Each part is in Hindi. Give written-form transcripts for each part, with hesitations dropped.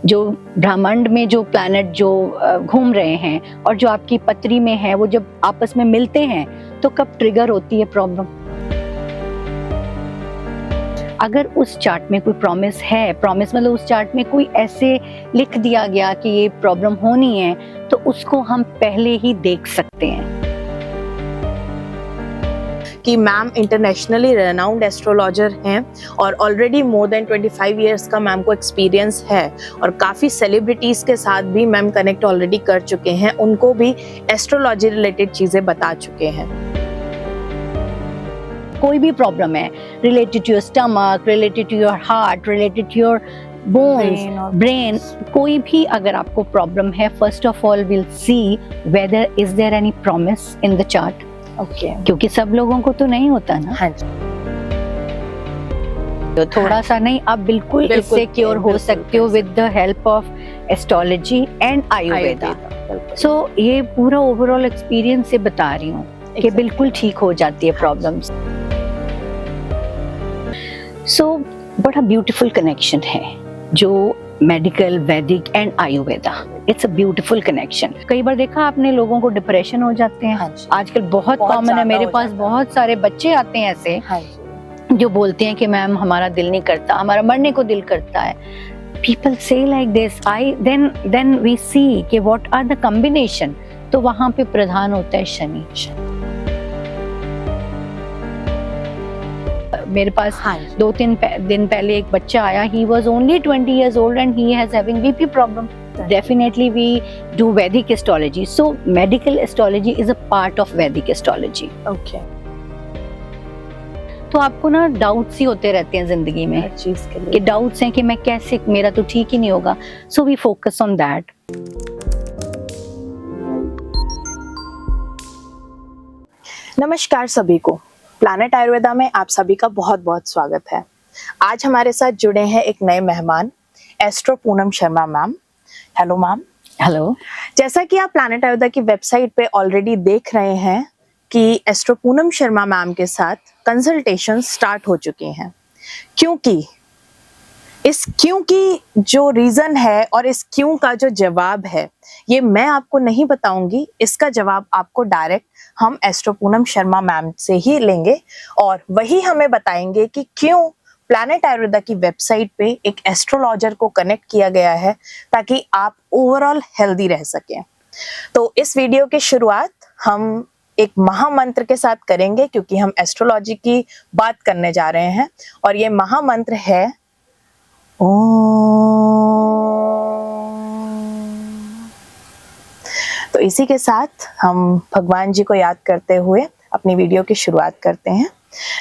जो ब्रह्मांड में जो प्लैनेट जो घूम रहे हैं और जो आपकी पत्री में है, वो जब आपस में मिलते हैं तो कब ट्रिगर होती है प्रॉब्लम। अगर उस चार्ट में कोई प्रॉमिस है, प्रॉमिस मतलब उस चार्ट में कोई ऐसे लिख दिया गया कि ये प्रॉब्लम होनी है, तो उसको हम पहले ही देख सकते हैं। कि मैम इंटरनेशनली रेनाउंड एस्ट्रोलॉजर हैं और ऑलरेडी मोर देन 25 इयर्स का मैम को एक्सपीरियंस है और काफ़ी सेलिब्रिटीज़ के साथ भी मैम कनेक्ट ऑलरेडी कर चुके हैं, उनको भी एस्ट्रोलॉजी रिलेटेड चीज़ें बता चुके हैं। कोई भी प्रॉब्लम है related to your stomach, related to your heart, related to your bones, brain, कोई भी अगर आपको प्रॉब्लम है, first of all will see whether is there any promise in the chart. Okay, क्योंकि सब लोगों को तो नहीं होता ना। हाँ जी। तो थोड़ा सा नहीं, आप बिल्कुल इससे क्योर हो सकते हो with the help of astrology and Ayurveda. So ये पूरा ओवरऑल एक्सपीरियंस से बता रही हूँ कि बिल्कुल ठीक हो जाती है प्रॉब्लम्स। सो बड़ा ब्यूटीफुल कनेक्शन है जो medical, Vedic and Ayurveda. It's a beautiful connection. कई बार देखा आपने लोगों को डिप्रेशन हो जाते हैं। हाँ आजकल बहुत कॉमन है, मेरे पास बहुत सारे बच्चे आते हैं ऐसे। हाँ जो बोलते हैं कि मैम हमारा दिल नहीं करता, हमारा मरने को दिल करता है। People say like this, then we see कि what are the combination। तो वहाँ पे प्रधान होता है शनि। मेरे पास 2-3 दिन पहले एक बच्चा आया, he was only 20 years old and he has having BP problem. Definitely we do Vedic astrology. So medical astrology is a part of Vedic astrology. Okay. तो आपको ना डाउट्स ही होते रहते हैं जिंदगी में, हर चीज के लिए कि डाउट्स हैं कि मैं कैसे, मेरा तो ठीक ही नहीं होगा। So we focus on that. नमस्कार सभी को, प्लैनेट आयुर्वेदा में आप सभी का बहुत बहुत स्वागत है। आज हमारे साथ जुड़े हैं एक नए मेहमान, astro Poonam Sharma ma'am. Hello ma'am. Hello. जैसा कि आप प्लैनेट आयुर्वेदा की वेबसाइट पे ऑलरेडी देख रहे हैं कि एस्ट्रो पूनम शर्मा मैम के साथ कंसल्टेशन स्टार्ट हो चुकी हैं। क्योंकि जो रीजन है और इस क्यों का जो जवाब है, ये मैं आपको नहीं बताऊंगी। इसका जवाब आपको डायरेक्ट हम एस्ट्रो पूनम शर्मा मैम से ही लेंगे और वही हमें बताएंगे कि क्यों प्लैनेट आयुर्वेदा की वेबसाइट पे एक एस्ट्रोलॉजर को कनेक्ट किया गया है ताकि आप ओवरऑल हेल्दी रह सकें। तो इस वीडियो की शुरुआत हम एक महामंत्र के साथ करेंगे क्योंकि हम एस्ट्रोलॉजी की बात करने जा रहे हैं और ये महामंत्र है तो इसी के साथ हम भगवान जी को याद करते हुए अपनी वीडियो की शुरुआत करते हैं।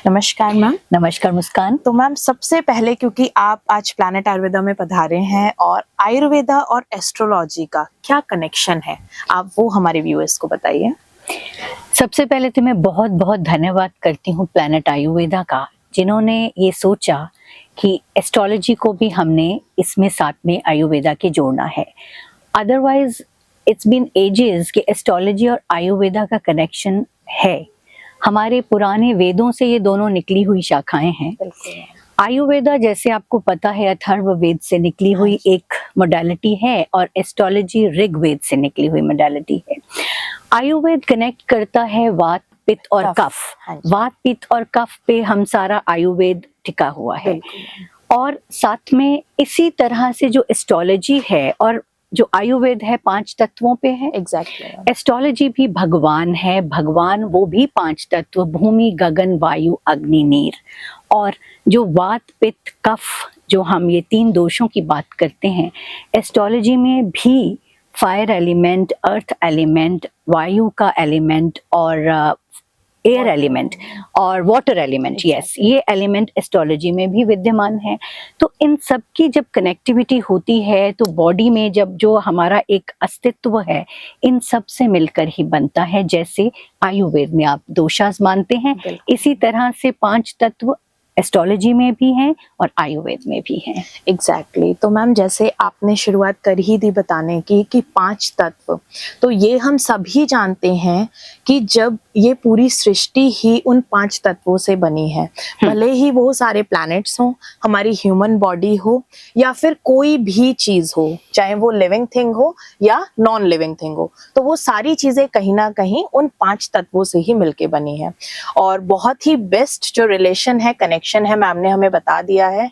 नमस्कार मैम। नमस्कार मुस्कान। तो मैम सबसे पहले, क्योंकि आप आज प्लैनेट आयुर्वेदा में पधारे हैं और आयुर्वेदा और एस्ट्रोलॉजी का क्या कनेक्शन है, आप वो हमारे व्यूअर्स को बताइए। सबसे पहले तो मैं बहुत बहुत धन्यवाद करती हूँ प्लैनेट आयुर्वेदा का, जिन्होंने ये सोचा कि एस्ट्रोलॉजी को भी हमने इसमें साथ में आयुर्वेदा के जोड़ना है। अदरवाइज इट्स बीन एजेस कि एस्ट्रोलॉजी और आयुर्वेदा का कनेक्शन है। हमारे पुराने वेदों से ये दोनों निकली हुई शाखाएं हैं। आयुर्वेदा जैसे आपको पता है अथर्ववेद से निकली हुई एक मोडालिटी है और एस्ट्रोलॉजी ऋग्वेद से निकली हुई मोडालिटी है। आयुर्वेद कनेक्ट करता है वात, पित्त और कफ। वात, पित्त और कफ पे हम सारा आयुर्वेद टिका हुआ है और साथ में इसी तरह से जो एस्ट्रोलॉजी है और जो आयुर्वेद है 5 तत्वों पे है। एग्जैक्टली। एस्ट्रोलॉजी भी भगवान है, भगवान वो भी 5 तत्व, भूमि, गगन, वायु, अग्नि, नीर। और जो वात, पित्त, कफ, जो हम ये 3 दोषों की बात करते हैं, एस्ट्रोलॉजी में भी फायर एलिमेंट, अर्थ एलिमेंट, वायु का एलिमेंट और एयर एलिमेंट और वाटर एलिमेंट, यस, ये एलिमेंट एस्ट्रोलॉजी में भी विद्यमान है। तो इन सब की जब कनेक्टिविटी होती है तो बॉडी में जब जो हमारा एक अस्तित्व है, इन सब से मिलकर ही बनता है। जैसे आयुर्वेद में आप दोषास मानते हैं, इसी तरह से 5 तत्व एस्ट्रोलॉजी में भी हैं और आयुर्वेद में भी हैं। एग्जैक्टली तो मैम जैसे आपने शुरुआत कर ही दी बताने की कि 5 तत्व, तो ये हम सभी जानते हैं कि जब ये पूरी सृष्टि ही उन 5 तत्वों से बनी है, भले ही वो सारे प्लैनेट्स हों, हमारी ह्यूमन बॉडी हो या फिर कोई भी चीज हो, चाहे वो लिविंग थिंग हो या नॉन लिविंग थिंग हो, तो वो सारी चीजें कहीं ना कहीं उन 5 तत्वों से ही मिलके बनी है। और बहुत ही बेस्ट जो रिलेशन है, कनेक्शन है, मैम ने हमें बता दिया है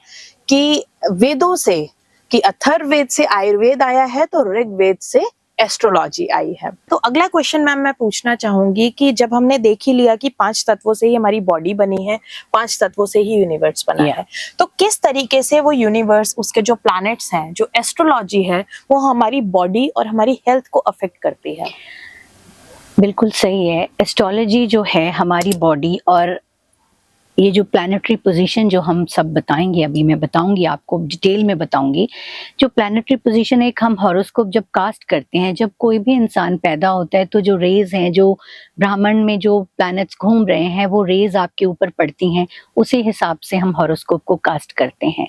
कि वेदों से, कि अथर्ववेद से आयुर्वेद आया है तो ऋग्वेद से एस्ट्रोलॉजी आई है। तो अगला क्वेश्चन मैम मैं पूछना चाहूंगी कि जब हमने देख ही लिया कि 5 तत्वों से ही हमारी बॉडी बनी है, 5 तत्वों से ही यूनिवर्स बना है, तो किस तरीके से वो यूनिवर्स, उसके जो प्लैनेट्स हैं, जो एस्ट्रोलॉजी है, वो हमारी बॉडी और हमारी हेल्थ को अफेक्ट करती है? बिल्कुल सही है। एस्ट्रोलॉजी जो है हमारी बॉडी और ये जो प्लानिटरी पोजीशन जो हम सब बताएंगे, अभी मैं बताऊंगी आपको, डिटेल में बताऊंगी। जो प्लानिटरी पोजीशन, एक हम हॉरोस्कोप जब कास्ट करते हैं, जब कोई भी इंसान पैदा होता है, तो जो रेज हैं, जो ब्रह्मांड में जो प्लैनेट्स घूम रहे हैं, वो रेज आपके ऊपर पड़ती हैं, उसी हिसाब से हम हॉरोस्कोप को कास्ट करते हैं।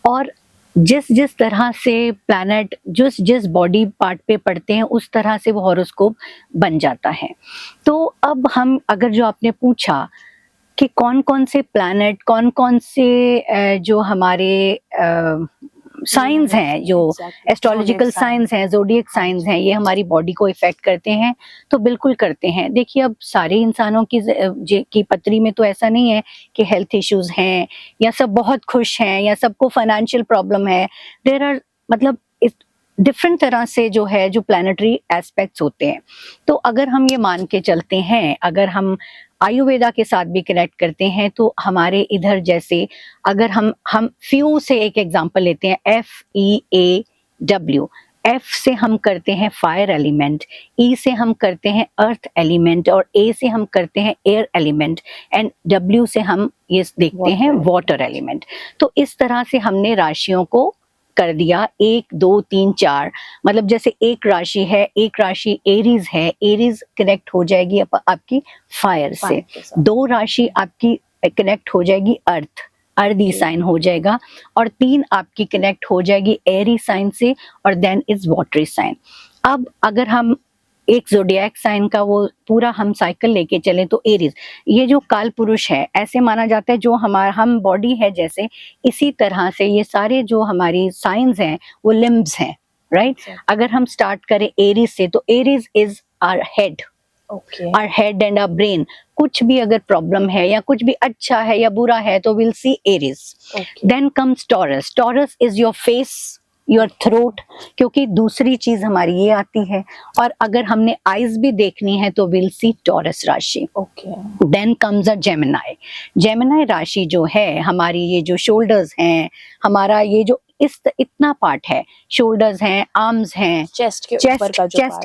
और जिस जिस तरह से प्लैनेट जिस जिस बॉडी पार्ट पे पड़ते हैं, उस तरह से वो हॉरोस्कोप बन जाता है। तो अब हम, अगर जो आपने पूछा कि कौन कौन से प्लैनेट, कौन कौन से जो हमारे साइंस हैं, जो एस्ट्रोलॉजिकल साइंस हैं, जोडियक साइंस हैं, ये हमारी बॉडी को इफेक्ट करते हैं, तो बिल्कुल करते हैं। देखिए, अब सारे इंसानों की पत्री में तो ऐसा नहीं है कि हेल्थ इश्यूज हैं या सब बहुत खुश हैं या सबको फाइनेंशियल प्रॉब्लम है। देयर आर, मतलब डिफरेंट तरह से जो है, जो प्लानिटरी एस्पेक्ट्स होते हैं। तो अगर हम ये मान के चलते हैं, अगर हम आयुर्वेदा के साथ भी कनेक्ट करते हैं, तो हमारे इधर जैसे, अगर हम फ्यू से एक एग्जांपल लेते हैं, FEAW। F से हम करते हैं फायर एलिमेंट, E से हम करते हैं अर्थ एलिमेंट, और A से हम करते हैं एयर एलिमेंट, एंड W से हम ये देखते हैं वाटर एलिमेंट। तो इस तरह से हमने राशियों को कर दिया, 1 2 3 4। मतलब जैसे एक राशि है, एक राशि एरीज है, एरीज कनेक्ट हो जाएगी आपकी फायर से। 2 राशि आपकी कनेक्ट हो जाएगी अर्थ, अर्दी साइन हो जाएगा, और 3 आपकी कनेक्ट हो जाएगी एरी साइन से, और देन इज वाटरी साइन। अब अगर हम एक जोडियक साइन का वो पूरा हम साइकिल लेके चलें, तो एरीज, ये जो काल पुरुष है, ऐसे माना जाता है, जो हम बॉडी है जैसे, इसी तरह से ये सारे जो हमारी साइंस हैं वो लिम्ब्स हैं, राइट। अगर हम स्टार्ट करें एरीज से, तो Aries is our head, our head and our brain. कुछ भी अगर प्रॉब्लम है या कुछ भी अच्छा है या बुरा है, तो will see Aries. Then comes Taurus, Taurus is your face, your throat, क्योंकि दूसरी चीज हमारी ये आती है। और अगर हमने आईज भी देखनी है, तो विल सी टॉरस राशि। Then comes a Gemini. Gemini राशि जो है हमारी, ये जो शोल्डर्स हैं, हमारा ये जो इतना पार्ट है, शोल्डर्स हैं, आर्म्स हैं, चेस्ट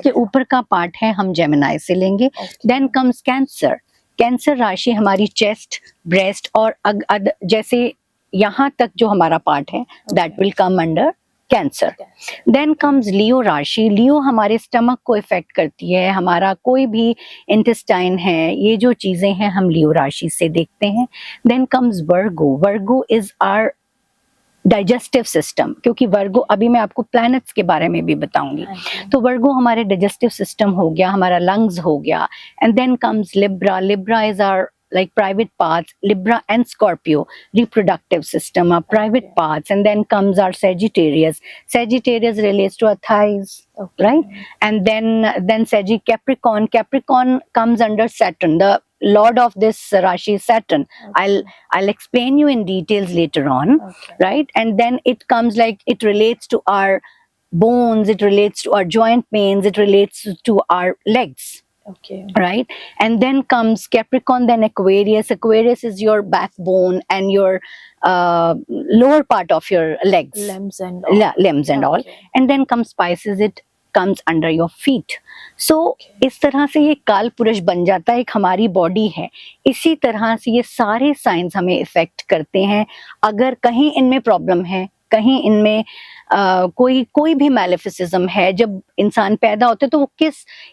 के ऊपर का पार्ट है, हम जेमिनाई से लेंगे। Then comes cancer. कैंसर राशि हमारी चेस्ट, ब्रेस्ट, और जैसे यहाँ तक जो हमारा पार्ट है, that will come under cancer. Then comes Leo राशि। लियो हमारे स्टमक को इफेक्ट करती है, हमारा कोई भी इंटेस्टाइन है, ये जो चीजें हैं हम लियो राशि से देखते हैं। Then comes Virgo. Virgo is our digestive system, क्योंकि वर्गो, अभी मैं आपको प्लैनेट्स के बारे में भी बताऊंगी। तो वर्गो हमारे डाइजेस्टिव सिस्टम हो गया, हमारा लंग्स हो गया। And then comes Libra. Libra is our like private parts. Libra and Scorpio, reproductive system, are private parts. And then comes our Sagittarius. Sagittarius relates to our thighs, right? And then Capricorn. Capricorn comes under Saturn. The lord of this Rashi is Saturn. I'll explain you in details later on, right? And then it comes, like, it relates to our bones, it relates to our joint pains, it relates to our legs. Right. And then comes Capricorn, then Aquarius. Aquarius is your backbone and your lower part of your legs, limbs and all. And then comes Pisces, it comes under your feet. So इस तरह से ये काल पुरुष बन जाता है, एक हमारी बॉडी है। इसी तरह से ये सारे साइंस हमें इफेक्ट करते हैं। अगर कहीं इनमें प्रॉब्लम है, कहीं इनमें कोई भी मैलिफिसिज्म है, जब इंसान पैदा होते, तो वो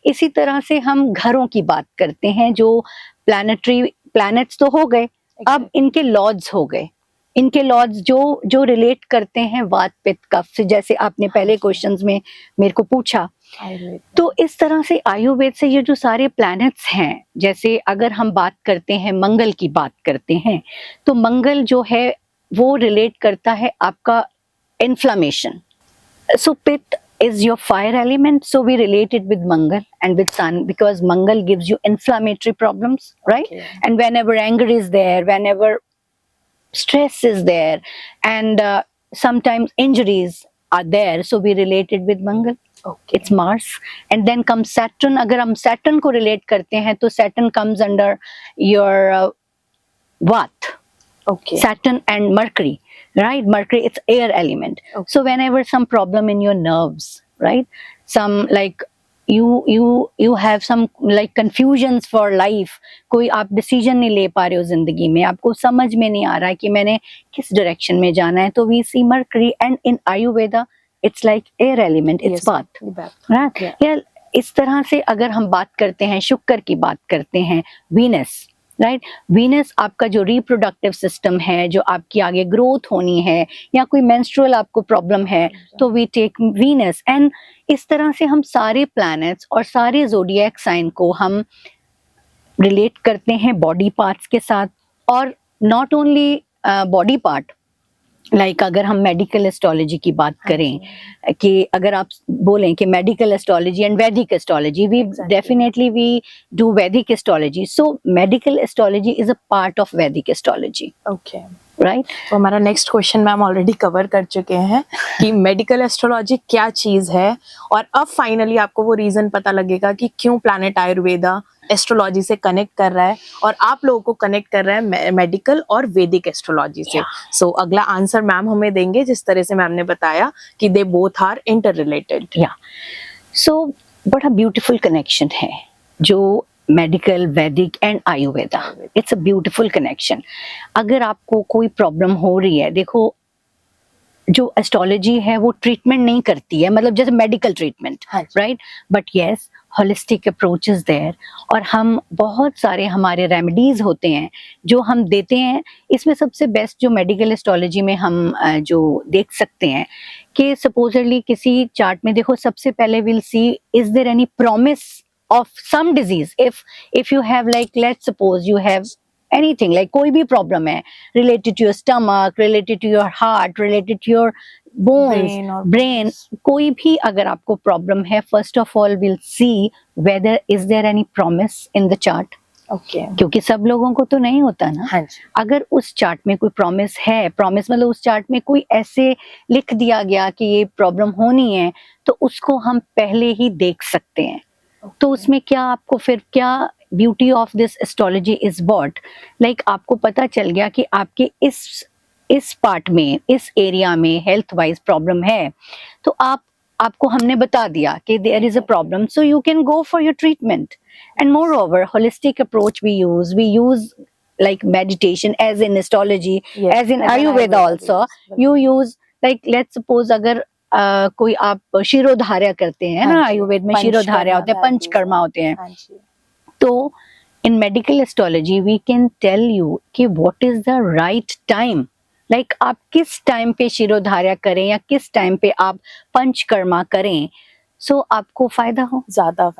इसी तरह से हम घरों की बात करते हैं, जो प्लैनेट्स तो हो गए, अब इनके लॉज हो गए, इनके लॉज जो जो रिलेट करते हैं वात पित्त कफ से, जैसे आपने पहले क्वेश्चंस में मेरे को पूछा। तो इस तरह से आयुर्वेद से ये जो सारे प्लैनेट्स हैं, जैसे अगर हम बात करते हैं मंगल की बात करते हैं, तो मंगल जो है वो रिलेट करता है आपका inflammation. So Pitta is your fire element, so we relate it with Mangal and with Sun because Mangal gives you inflammatory problems, right? Okay. And whenever anger is there, whenever stress is there, and sometimes injuries are there, so we relate it with Mangal. Okay. It's Mars. And then comes Saturn. अगर हम Saturn को relate करते हैं तो Saturn comes under your Vata. Okay. Saturn and Mercury, right? Mercury, it's air element. Okay. So whenever some problem in your nerves, right? Some like you have some like confusions for life. कोई आप decision नहीं ले पा रहे हो जिंदगी में, आपको समझ में नहीं आ रहा है कि मैंने किस direction में जाना है, तो we see Mercury, and in Ayurveda it's like air element, it's Yes, Vata, right? Yeah. इस तरह से अगर हम बात करते हैं, शुक्र की बात करते हैं, वीनस, राइट? वीनस आपका जो रिप्रोडक्टिव सिस्टम है, जो आपकी आगे ग्रोथ होनी है, या कोई मेंस्ट्रुअल आपको प्रॉब्लम है, तो वी टेक वीनस। एंड इस तरह से हम सारे प्लैनेट्स और सारे ज़ोडिएक साइन को हम रिलेट करते हैं बॉडी पार्ट्स के साथ। और not only body part, like अगर हम मेडिकल एस्ट्रोलॉजी की बात करें, कि अगर आप बोलें कि medical astrology and Vedic astrology, we definitely we do Vedic astrology, so medical astrology is a part of Vedic astrology, okay, right? तो हमारा next question ma'am already cover कर चुके हैं कि मेडिकल एस्ट्रोलॉजी क्या चीज है, और अब फाइनली आपको वो रीजन पता लगेगा कि क्यों प्लैनेट आयुर्वेदा एस्ट्रोलॉजी से कनेक्ट कर रहा है और आप लोगों को कनेक्ट कर रहा है मेडिकल और वैदिक एस्ट्रोलॉजी से। सो अगला आंसर मैम हमें देंगे जिस तरह से मैम ने बताया कि they both are inter related. या सो बड़ा ब्यूटीफुल कनेक्शन है जो medical, Vedic and Ayurveda, it's a beautiful connection. अगर आपको कोई प्रॉब्लम हो रही है, देखो जो एस्ट्रोलॉजी है वो ट्रीटमेंट नहीं करती है, मतलब जैसे medical treatment, right? But yes, holistic approach is there, और हम बहुत सारे हमारे रेमेडीज होते हैं जो हम देते हैं। इसमें सबसे बेस्ट जो मेडिकल एस्ट्रोलॉजी में हम जो देख सकते हैं कि सपोजली किसी चार्ट में देखो, सबसे पहले will see is there any promise of some disease. If you have, like, let's suppose you have anything, like कोई भी problem है related to your stomach, related to your heart, related to your bones, brain, कोई भी अगर आपको problem है, first of all we'll see whether is there any promise in the chart. Okay. क्योंकि सब लोगों को तो नहीं होता ना। हाँ जी। अगर उस चार्ट में कोई प्रॉमिस है, प्रॉमिस मतलब उस चार्ट में कोई ऐसे लिख दिया गया कि ये प्रॉब्लम होनी है, तो उसको हम पहले ही देख सकते हैं। तो उसमें क्या आपको फिर क्या beauty of this astrology is what, like आपको पता चल गया कि आपके इस पार्ट में, इस एरिया में हेल्थ वाइज प्रॉब्लम है, तो आपको हमने बता दिया कि there is a problem, so you can go for your treatment. And moreover holistic approach we use like meditation as in astrology, Yes, as in as in Ayurveda Ayurveda also, yes. you use, like let's suppose अगर कोई आप शिरोधार्य करते हैं ना, आयुर्वेद में शिरोधार्य होते हैं, पंचकर्मा होते हैं, तो in medical astrology we can tell you कि what is the right time, like आप किस टाइम पे शिरोधार्य करें या किस टाइम पे आप पंचकर्मा करें, सो आपको फायदा हो, ज्यादा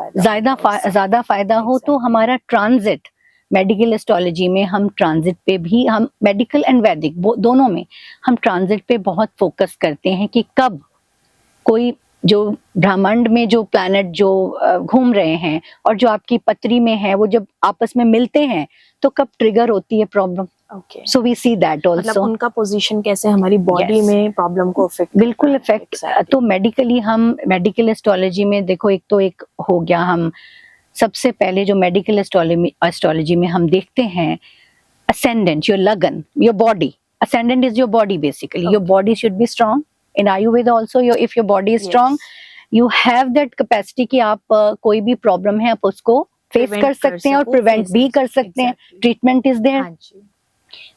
फायदा हो। तो हमारा ट्रांजिट, मेडिकल एस्ट्रोलॉजी में हम ट्रांजिट पे भी, हम मेडिकल एंड वैदिक दोनों में हम ट्रांजिट पे बहुत फोकस करते हैं कि कब कोई जो ब्रह्मांड में जो प्लैनेट जो घूम रहे हैं और जो आपकी पत्री में है, वो जब आपस में मिलते हैं तो कब ट्रिगर होती है problem. Okay, so we see that also, मतलब उनका पोजीशन कैसे हमारी बॉडी में प्रॉब्लम को अफेक्ट, बिल्कुल इफेक्ट। तो मेडिकली हम मेडिकल एस्ट्रोलॉजी में देखो, एक हो गया, हम सबसे पहले जो मेडिकल एस्ट्रोलॉजी में हम देखते हैं ascendant, your lagan, your body. Ascendant is your body basically. Your body should be strong. In Ayurveda also, if your body is strong, you have that capacity कि आप कोई भी प्रॉब्लम है आप उसको फेस कर सकते हैं और प्रिवेंट भी कर सकते हैं। Treatment is there.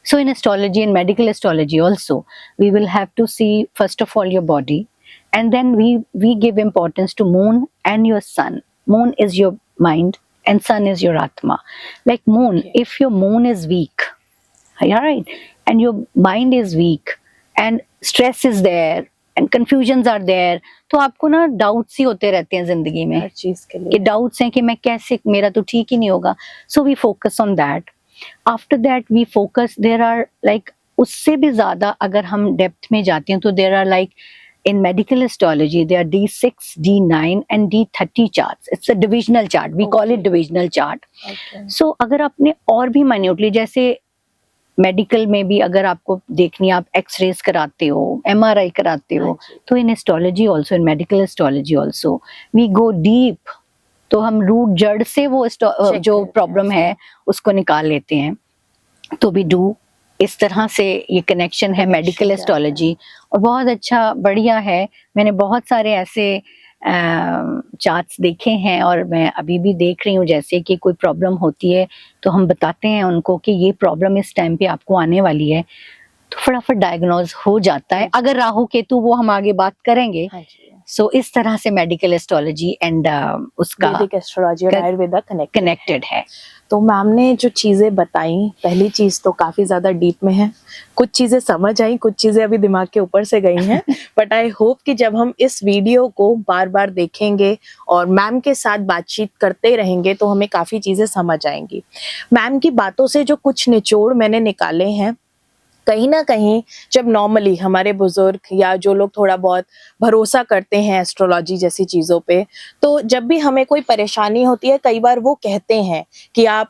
So in astrology and medical astrology also, we will have to see first of all your body, and then we give importance to moon and your sun. Moon is your mind and sun is your atma. Like moon, if your moon is weak, Yeah, right. And your mind is weak and stress is there and confusions are there. तो आपको ना डाउट्स ही होते रहते हैं जिंदगी में हर चीज के कि लिए। डाउट्स हैं कि मैं कैसे, मेरा तो ठीक ही नहीं होगा. So we focus on that. After that we focus, there are like, उससे भी ज्यादा अगर हम डेप्थ में जाते हैं तो there are like, in medical astrology there are D6, D9 and D30 charts. It's a divisional chart, we call it divisional chart. Okay. So अगर आपने और भी minutely, जैसे मेडिकल में भी अगर आपको देखनी है, आप एक्सरेज कराते हो, MRI कराते हो, तो in astrology also, in medical astrology also we go deep. तो हम रूट जड़ से वो जो प्रॉब्लम है उसको निकाल लेते हैं. तो वी डू, इस तरह से ये कनेक्शन है मेडिकल एस्ट्रोलॉजी. और बहुत अच्छा, बढ़िया है. मैंने बहुत सारे ऐसे चार्ट्स देखे हैं और मैं अभी भी देख रही हूँ. जैसे कि कोई प्रॉब्लम होती है तो हम बताते हैं उनको कि ये प्रॉब्लम इस टाइम पे आपको आने वाली है, तो फटाफट डायग्नोज हो जाता है. अगर राहु केतु, वो हम आगे बात करेंगे. सो इस तरह से मेडिकल एस्ट्रोलॉजी एंड उसका वैदिक एस्ट्रोलॉजी और आयुर्वेदा कनेक्टेड है. तो मैम ने जो चीजें बताई, पहली चीज तो काफी ज्यादा डीप में है. कुछ चीजें समझ आई, कुछ चीजें अभी दिमाग के ऊपर से गई हैं. बट आई होप कि जब हम इस वीडियो को बार बार देखेंगे और मैम के साथ बातचीत करते रहेंगे तो हमें काफी चीजें समझ आएंगी. मैम की बातों से जो कुछ निचोड़ मैंने निकाले हैं, कहीं ना कहीं जब नॉर्मली हमारे बुजुर्ग या जो लोग थोड़ा बहुत भरोसा करते हैं एस्ट्रोलॉजी जैसी चीज़ों पे, तो जब भी हमें कोई परेशानी होती है, कई बार वो कहते हैं कि आप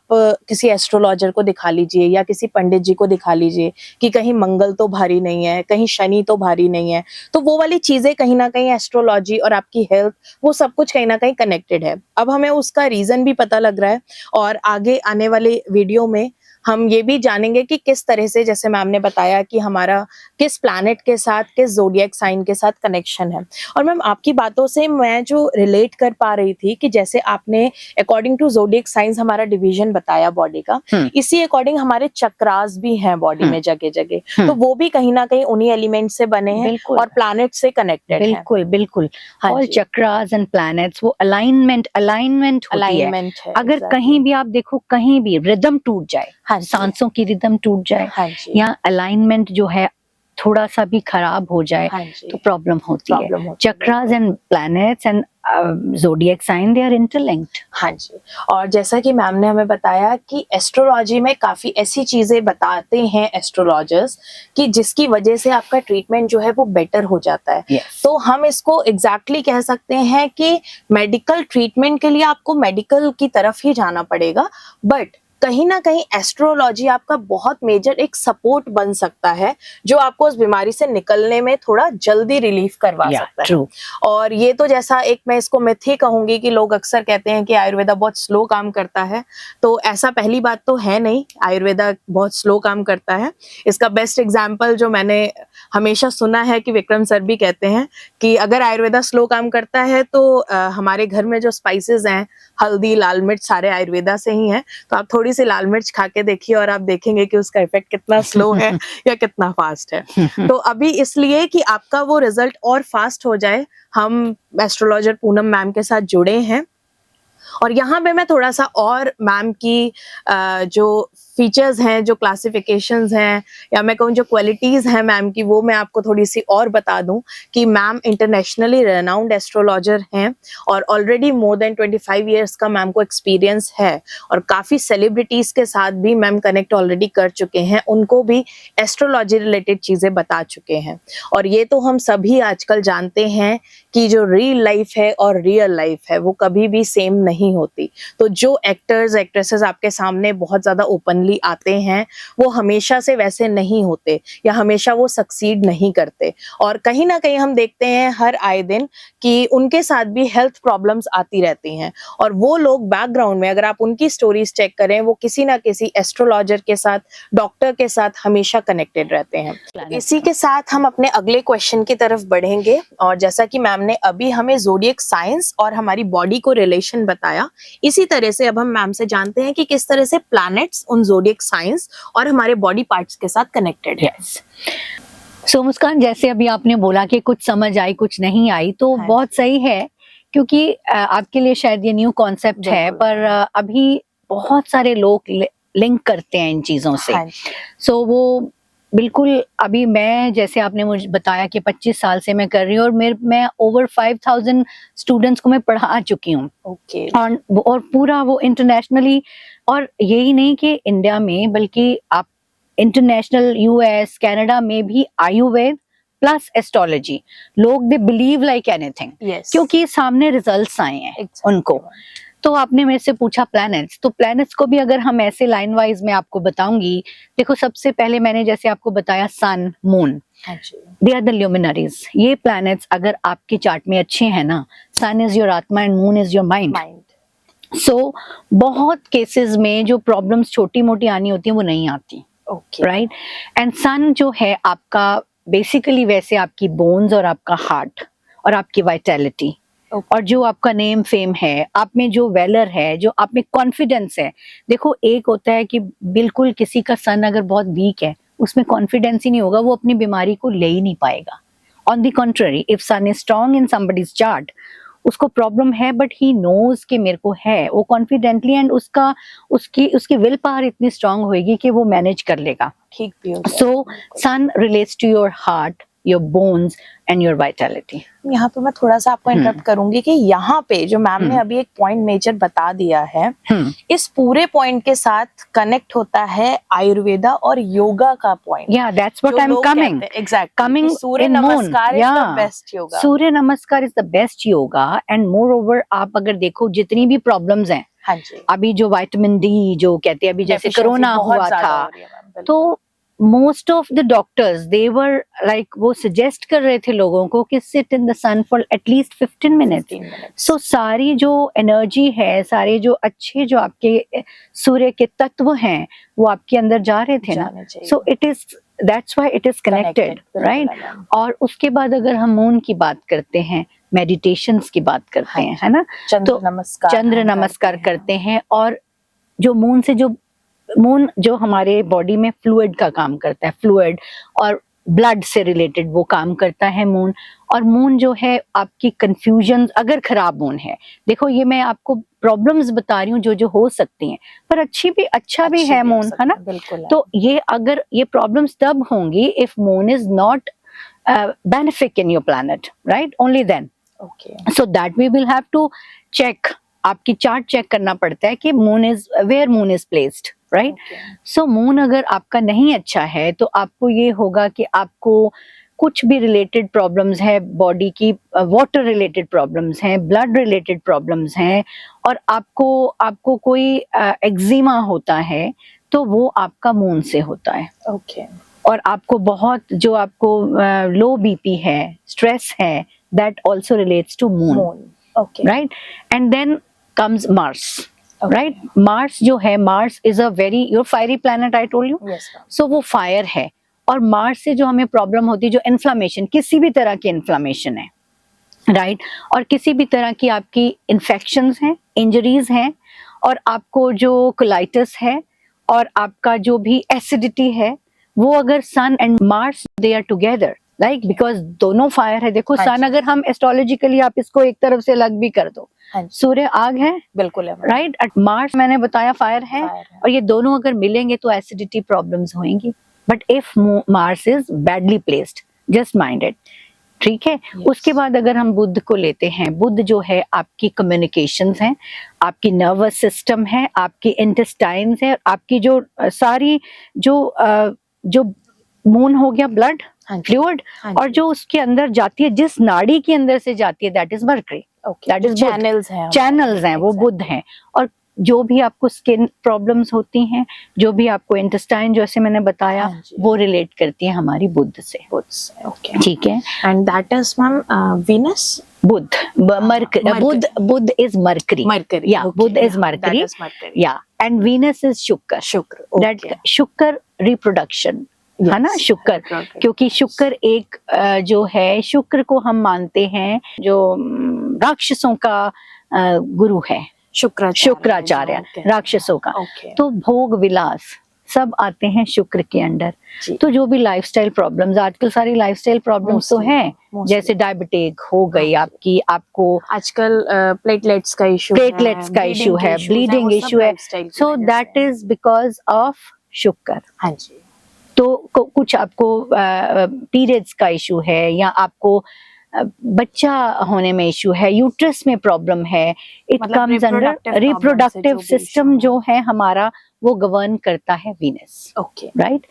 किसी एस्ट्रोलॉजर को दिखा लीजिए या किसी पंडित जी को दिखा लीजिए कि कहीं मंगल तो भारी नहीं है, कहीं शनि तो भारी नहीं है. तो वो वाली चीज़ें कहीं ना कहीं एस्ट्रोलॉजी और आपकी हेल्थ, वो सब कुछ कहीं ना कहीं कनेक्टेड है. अब हमें उसका रीज़न भी पता लग रहा है और आगे आने वाले वीडियो में हम ये भी जानेंगे कि किस तरह से, जैसे मैम ने बताया कि हमारा किस प्लैनेट के साथ, किस ज़ोडिएक साइन के साथ कनेक्शन है. और मैम आपकी बातों से मैं जो रिलेट कर पा रही थी कि जैसे आपने अकॉर्डिंग टू ज़ोडिएक साइंस हमारा डिवीजन बताया बॉडी का, इसी अकॉर्डिंग हमारे चक्रास भी हैं बॉडी में जगह जगह, तो वो भी कहीं ना कहीं उन्हीं एलिमेंट से बने हैं और प्लैनेट से कनेक्टेड हैं. बिल्कुल बिल्कुल. ऑल चक्रास एंड प्लैनेट्स, वो अलाइनमेंट होती है. अगर कहीं भी आप देखो, कहीं भी रिदम टूट जाए, सांसों की रिदम टूट जाए या अलाइनमेंट जो है थोड़ा सा भी खराब हो जाए, तो प्रॉब्लम होती है. Chakras and planets and zodiac sign, they are interlinked. हाँ जी. और जैसा कि मैम ने हमें बताया कि एस्ट्रोलॉजी में काफी ऐसी चीजें बताते हैं एस्ट्रोलॉजर्स कि जिसकी वजह से आपका ट्रीटमेंट जो है वो बेटर हो जाता है. तो हम इसको एग्जैक्टली कह सकते हैं कि मेडिकल ट्रीटमेंट के लिए आपको मेडिकल की तरफ ही जाना पड़ेगा, बट कहीं ना कहीं एस्ट्रोलॉजी आपका बहुत मेजर एक सपोर्ट बन सकता है जो आपको उस बीमारी से निकलने में थोड़ा जल्दी रिलीफ करवा सकता है. और ये तो जैसा एक, मैं इसको मिथ ही कहूंगी कि लोग अक्सर कहते हैं कि आयुर्वेदा बहुत स्लो काम करता है, तो ऐसा पहली बात तो है नहीं. आयुर्वेदा बहुत स्लो काम करता है. इसका बेस्ट एग्जाम्पल जो मैंने हमेशा सुना है कि विक्रम सर भी कहते हैं कि अगर आयुर्वेदा स्लो काम करता है तो हमारे घर में जो स्पाइसेस हैं, हल्दी, लाल मिर्च, सारे आयुर्वेदा से ही हैं. तो आप थोड़ी सी लाल मिर्च खा के देखिए और आप देखेंगे कि उसका इफेक्ट कितना स्लो है या कितना फास्ट है. तो अभी इसलिए कि आपका वो रिजल्ट और फास्ट हो जाए, हम एस्ट्रोलॉजर पूनम मैम के साथ जुड़े हैं. और यहाँ पे मैं थोड़ा सा और मैम की जो फीचर्स हैं, जो क्लासिफिकेशंस हैं, या मैं कहूँ जो क्वालिटीज़ हैं मैम की, वो मैं आपको थोड़ी सी और बता दूं कि मैम इंटरनेशनली रेनाउंड एस्ट्रोलॉजर हैं और ऑलरेडी मोर देन 25 इयर्स का मैम को एक्सपीरियंस है और काफ़ी सेलिब्रिटीज़ के साथ भी मैम कनेक्ट ऑलरेडी कर चुके हैं, उनको भी एस्ट्रोलॉजी रिलेटेड चीज़ें बता चुके हैं. और ये तो हम सभी आजकल जानते हैं कि जो रियल लाइफ है और रियल लाइफ है वो कभी भी सेम नहीं होती. तो जो एक्टर्स एक्ट्रेसेस आपके सामने बहुत ज़्यादा ओपनली आते हैं, वो हमेशा से वैसे नहीं होते या हमेशा वो सक्सीड नहीं करते. और कहीं ना कहीं हम देखते हैं हर आए दिन कि उनके साथ भी हेल्थ प्रॉब्लम्स आती रहती हैं और वो लोग बैकग्राउंड में, अगर आप उनकी स्टोरीज चेक करें, वो किसी ना किसी एस्ट्रोलॉजर के साथ, डॉक्टर के साथ हमेशा कनेक्टेड रहते हैं. इसी के साथ हम अपने अगले क्वेश्चन की तरफ बढ़ेंगे. और जैसा कि मैम ने अभी हमें ज़ोडिएक साइंस और हमारी बॉडी को रिलेशन बताया, इसी तरह से अब हम मैम से जानते हैं कि किस तरह से प्लैनेट्स उन ज़ोडिएक साइंस और हमारे बॉडी पार्ट्स के साथ कनेक्टेड है. सो मुस्कान, जैसे अभी आपने बोला कि कुछ समझ आई कुछ नहीं आई, तो बहुत सही है, क्योंकि आपके लिए शायद ये न्यू कॉन्सेप्ट है, पर अभी बहुत सारे लोग लिंक करते हैं इन चीजों से। हाँ जी। सो वो बिल्कुल, अभी मैं जैसे आपने मुझे बताया कि 25 साल से मैं कर रही हूँ और मैं ओवर 5000 स्टूडेंट्स को मैं पढ़ा चुकी हूँ। ओके। और पूरा वो इंटरनेशनली, और यही नहीं कि इंडिया में, बल्कि आप इंटरनेशनल यूएस कनाडा में भी आयुर्वेद प्लस एस्ट्रोलॉजी, लोग they believe like anything, yes. क्योंकि सामने रिजल्ट्स आए हैं उनको। तो आपने मेरे से पूछा प्लैनेट्स, तो प्लैनेट्स को भी अगर हम ऐसे लाइन वाइज में आपको बताऊंगी, देखो सबसे पहले मैंने जैसे आपको बताया सन, मून, हाँ जी। They are the luminaries. ये प्लैनेट्स अगर आपके चार्ट में अच्छे हैं ना, सन इज योर आत्मा and moon is your mind. So बहुत केसेस में जो प्रॉब्लम्स छोटी मोटी आनी होती हैं वो नहीं आती, राइट। एंड सन जो है आपका बेसिकली वैसे आपकी बोन्स और आपका हार्ट और आपकी वाइटैलिटी और जो आपका नेम फेम है, आप में जो वेलर है, जो आप में कॉन्फिडेंस है। देखो एक होता है कि बिल्कुल किसी का सन अगर बहुत वीक है, उसमें कॉन्फिडेंस ही नहीं होगा, वो अपनी बीमारी को ले ही नहीं पाएगा। On the contrary, if sun is strong in somebody's chart, उसको प्रॉब्लम है बट ही नोज कि मेरे को है, वो कॉन्फिडेंटली, एंड उसकी विल पावर इतनी स्ट्रांग होगी कि वो मैनेज कर लेगा। ठीक भी हो जाएगा। So sun relates to your heart, your bones and your vitality. यहाँ पे मैं थोड़ा सा आपको इंटरप्ट करूंगी कि यहाँ पे जो मैम ने अभी एक पॉइंट मेजर बता दिया है, इस पूरे पॉइंट के साथ कनेक्ट होता है आयुर्वेदा और योगा का point. Yeah, that's what I'm coming. Exactly. Coming Surya in moon. नमस्कार is the best yoga. सूर्य नमस्कार is the best yoga, and more over आप अगर देखो जितनी भी प्रॉब्लम्स हैं, हाँ जी, अभी जो विटामिन डी जो कहते हैं, अभी जैसे Deficiency कोरोना बहुत हुआ ज्यादा था, हो रही है मैम, बिल्कुल। तो most of the doctors they were like, वो सजेस्ट कर रहे थे लोगों को कि sit in the sun for at least 15 minutes. So सारी जो एनर्जी है, सारे जो अच्छे जो आपके सूर्य के तत्व हैं, वो आपके अंदर जा रहे थे ना। So it is, that's why it is connected, right. और उसके बाद अगर हम मून की बात करते हैं, मेडिटेशंस की बात करते हैं, है ना, तो चंद्र नमस्कार करते हैं। और जो मून जो हमारे बॉडी में फ्लूइड का काम करता है, फ्लूइड और ब्लड से रिलेटेड वो काम करता है मून। और मून जो है आपकी कंफ्यूजन, अगर खराब मून है, देखो ये मैं आपको प्रॉब्लम्स बता रही हूँ जो हो सकती हैं, पर अच्छा भी है मून, है ना। तो ये अगर ये प्रॉब्लम्स तब होंगी if moon is not benefic in your planet, right, only then. So that we will have to check, आपकी चार्ट चेक करना पड़ता है कि moon is where moon is placed, right. So moon अगर आपका नहीं अच्छा है तो आपको ये होगा कि आपको कुछ भी रिलेटेड प्रॉब्लम्स है बॉडी की, वाटर रिलेटेड प्रॉब्लम्स हैं, ब्लड रिलेटेड प्रॉब्लम्स हैं, और आपको कोई एक्जिमा होता है तो वो आपका मून से होता है। और आपको बहुत जो आपको लो बीपी है, स्ट्रेस है, that also relates to moon, right. And then comes Mars, right. Mars जो है, Mars is a very your fiery planet, I told you. So वो फायर है, और मार्स से जो हमें प्रॉब्लम होती है, जो इन्फ्लामेशन, किसी भी तरह की इन्फ्लामेशन है, राइट, और किसी भी तरह की आपकी इन्फेक्शंस हैं, इंजरीज हैं, और आपको जो कोलाइटिस है, और आपका जो भी एसिडिटी है, वो अगर sun and Mars they are together, like, because दोनों फायर है। देखो सन अगर हम एस्ट्रोलॉजिकली आप इसको एक तरफ से अलग भी कर दो, सूर्य आग है, बिल्कुल, राइट। मार्स मैंने बताया फायर है, और ये दोनों अगर मिलेंगे तो एसिडिटी प्रॉब्लम्स होंगी। But if Mars is badly placed, just mind it, ठीक है। उसके बाद अगर हम बुध को लेते हैं, बुध जो है आपकी कम्युनिकेशंस हैं, आपकी नर्वस सिस्टम है, आपकी इंटेस्टाइन्स है, आपकी जो सारी जो मून हो गया ब्लड फ्लूइड, और जो उसके अंदर जाती है, जिस नाड़ी के अंदर से जाती है, that is mercury, that is channels हैं, वो बुध हैं। और जो भी आपको स्किन प्रॉब्लम्स होती हैं, जो भी आपको इंटेस्टाइन, जैसे मैंने बताया, वो रिलेट करती है हमारी बुध से, ठीक है। And that is ma'am Venus, Budh, Budh is Mercury, या बुध इज मर्करी, या, and Venus is Shukra, that Shukra reproduction, है ना, शुक्र, क्योंकि शुक्र एक जो है, शुक्र को हम मानते हैं जो राक्षसों का गुरु है, शुक्राचार्य राक्षसों का। तो भोग विलास, सब आते हैं शुक्र के अंडर। जी। तो जो भी लाइफस्टाइल प्रॉब्लम्स, आजकल सारी लाइफस्टाइल प्रॉब्लम्स तो Mostly, हैं, mostly. जैसे डायबिटिक हो गई हाँ। आपकी, आपको आजकल प्लेटलेट्स का इशू प्लेटलेट्स का इशू है, ब्लीडिंग इशू है, so that is because of शुक्र। हाँ जी। तो कुछ आपको पीरियड्स का इशू है, या आपको बच्चा होने में इशू है, यूट्रस में प्रॉब्लम है, इट मतलब कम्स अंडर reproductive problem से रिप्रोडक्टिव जो भी सिस्टम issue जो है हमारा, वो गवर्न करता है वीनस, ओके। राइट।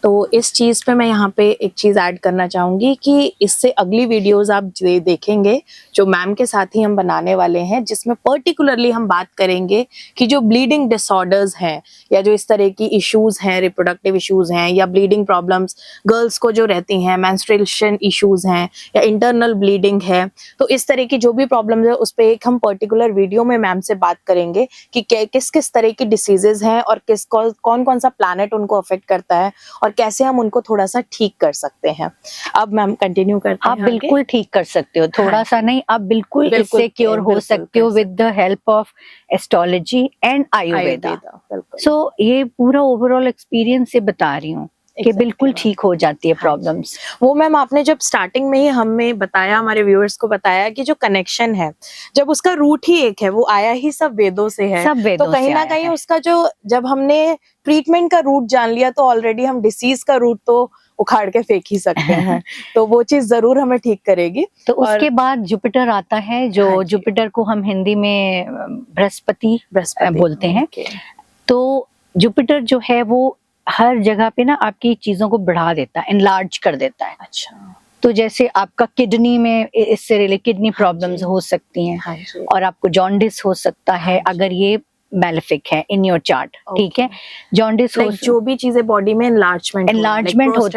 तो इस चीज पे मैं यहाँ पे एक चीज ऐड करना चाहूंगी कि इससे अगली वीडियोस आप देखेंगे जो मैम के साथ ही हम बनाने वाले हैं, जिसमें पर्टिकुलरली हम बात करेंगे कि जो ब्लीडिंग डिसऑर्डर्स हैं या जो इस तरह की इश्यूज हैं, रिप्रोडक्टिव इश्यूज हैं या ब्लीडिंग प्रॉब्लम्स गर्ल्स को जो रहती हैं, मेंस्ट्रुएशन इश्यूज हैं या इंटरनल ब्लीडिंग है, तो इस तरह की जो भी प्रॉब्लम्स है उस पे एक हम पर्टिकुलर वीडियो में मैम से बात करेंगे कि किस किस तरह की डिसीजेज हैं और कौन कौन सा प्लैनेट उनको अफेक्ट करता है और कैसे हम उनको थोड़ा सा ठीक कर सकते हैं। अब मैम कंटिन्यू करते हैं। आप बिल्कुल ठीक कर सकते हो, थोड़ा हाँ सा नहीं, आप बिल्कुल इससे क्योर हो बिल्कुल सकते हो कर with the help of astrology and Ayurveda. बिल्कुल। सो ये पूरा ओवरऑल एक्सपीरियंस से बता रही हूँ कि बिल्कुल ठीक हो जाती है प्रॉब्लम्स। वो मैम आपने जब स्टार्टिंग में ही हमें बताया, हमारे व्यूअर्स को बताया कि जो कनेक्शन है, जब उसका रूट ही एक है, वो आया ही सब वेदों से है, सब वेदों तो कहीं से ना आया कहीं है। उसका जो जब हमने ट्रीटमेंट का रूट जान लिया तो ऑलरेडी हम डिसीज का रूट तो उखाड़ के फेंक ही सकते हैं। तो वो चीज जरूर हमें ठीक करेगी। तो उसके बाद जुपिटर आता है, जो हाँ जी। जुपिटर को हम हिंदी में बृहस्पति बोलते हैं। ओके। तो जुपिटर जो है वो हर जगह पे ना आपकी चीजों को बढ़ा देता है, एनलार्ज कर देता है। अच्छा। तो जैसे आपका किडनी में इससे रिलेटेड किडनी हाँ प्रॉब्लम्स जी। हो सकती हैं, हाँ जी। और आपको जॉन्डिस हो सकता है हाँ जी। अगर ये मैलेफिक है इन योर चार्ट, ठीक है। जॉन्डिस हो, जो भी चीजें बॉडी में एनलार्जमेंट होती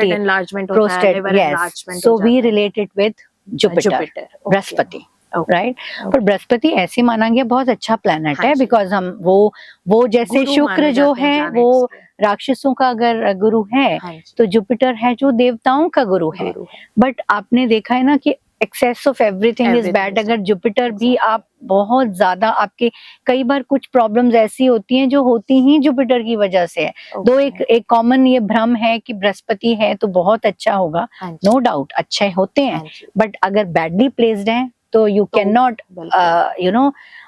है, एनलार्जमेंट होता है, प्रोस्टेट, लिवर यस, एनलार्जमेंट सो हो वी जाता है। Related with Jupiter, Brihaspati, right. पर बृहस्पति ऐसे माना गया बहुत अच्छा प्लैनेट हाँ है, जी। बिकॉज हम वो जैसे गुरु शुक्र माने जो जाते हैं है planets वो के। राक्षसों का अगर गुरु है, हाँ जी। तो जुपिटर है जो देवताओं का गुरु है। गुरु है। बट आपने देखा है ना कि excess of everything is bad. अगर जुपिटर भी आप बहुत ज्यादा, आपके कई बार कुछ प्रॉब्लम्स ऐसी होती हैं जो होती ही जुपिटर की वजह से है। दो एक कॉमन ये भ्रम है कि बृहस्पति है तो बहुत अच्छा होगा, नो डाउट अच्छे होते हैं, बट अगर बैडली प्लेस्ड हैं तो यू कैन नॉट